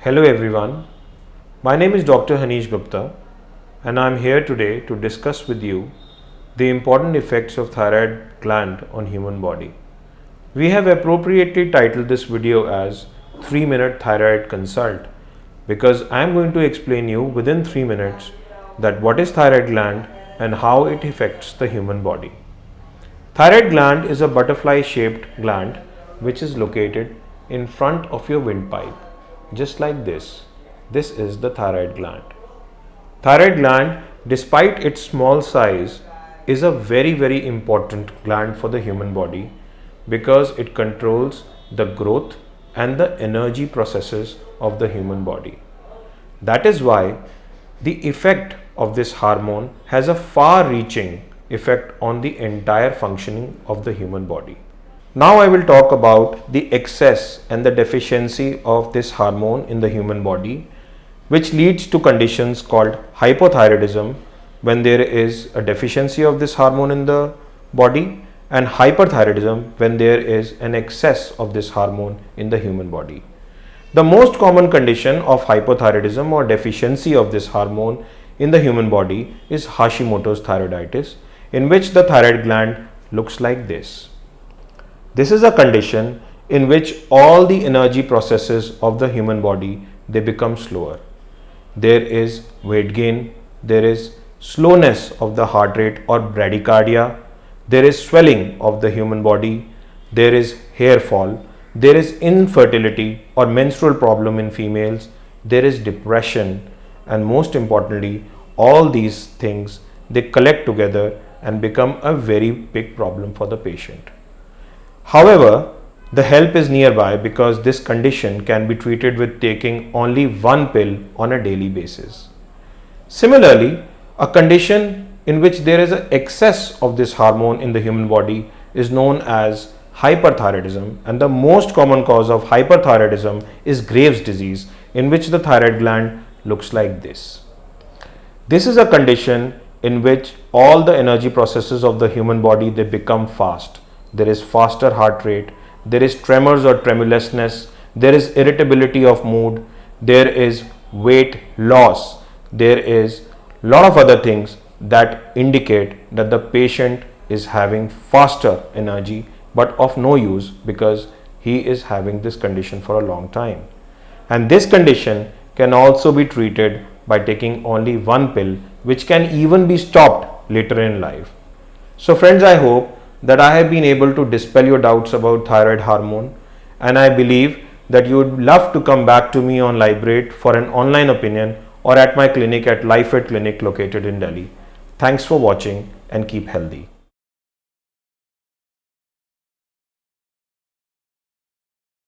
Hello everyone, my name is Dr. Hanish Gupta and I am here today to discuss with you the important effects of thyroid gland on human body. We have appropriately titled this video as 3-minute thyroid consult because I am going to explain you within 3 minutes that what is thyroid gland and how it affects the human body. Thyroid gland is a butterfly shaped gland which is located in front of your windpipe. Just like this. This is the thyroid gland. Thyroid gland, despite its small size, is a very important gland for the human body because it controls the growth and the energy processes of the human body. That is why the effect of this hormone has a far-reaching effect on the entire functioning of the human body. Now I will talk about the excess and the deficiency of this hormone in the human body, which leads to conditions called hypothyroidism when there is a deficiency of this hormone in the body, and hyperthyroidism when there is an excess of this hormone in the human body. The most common condition of hypothyroidism or deficiency of this hormone in the human body is Hashimoto's thyroiditis, in which the thyroid gland looks like this. This is a condition in which all the energy processes of the human body, they become slower. There is weight gain, there is slowness of the heart rate or bradycardia, there is swelling of the human body, there is hair fall, there is infertility or menstrual problem in females, there is depression, and most importantly, all these things, they collect together and become a very big problem for the patient. However, the help is nearby because this condition can be treated with taking only one pill on a daily basis. Similarly, a condition in which there is an excess of this hormone in the human body is known as hyperthyroidism, and the most common cause of hyperthyroidism is Graves' disease, in which the thyroid gland looks like this. This is a condition in which all the energy processes of the human body, they become fast. There is faster heart rate, there is tremors or tremulousness, there is irritability of mood, there is weight loss, there is a lot of other things that indicate that the patient is having faster energy but of no use because he is having this condition for a long time. And this condition can also be treated by taking only one pill, which can even be stopped later in life. So friends, I hope that I have been able to dispel your doubts about thyroid hormone, and I believe that you would love to come back to me on Librate for an online opinion or at my clinic at Lifeit Clinic located in Delhi. Thanks for watching and keep healthy.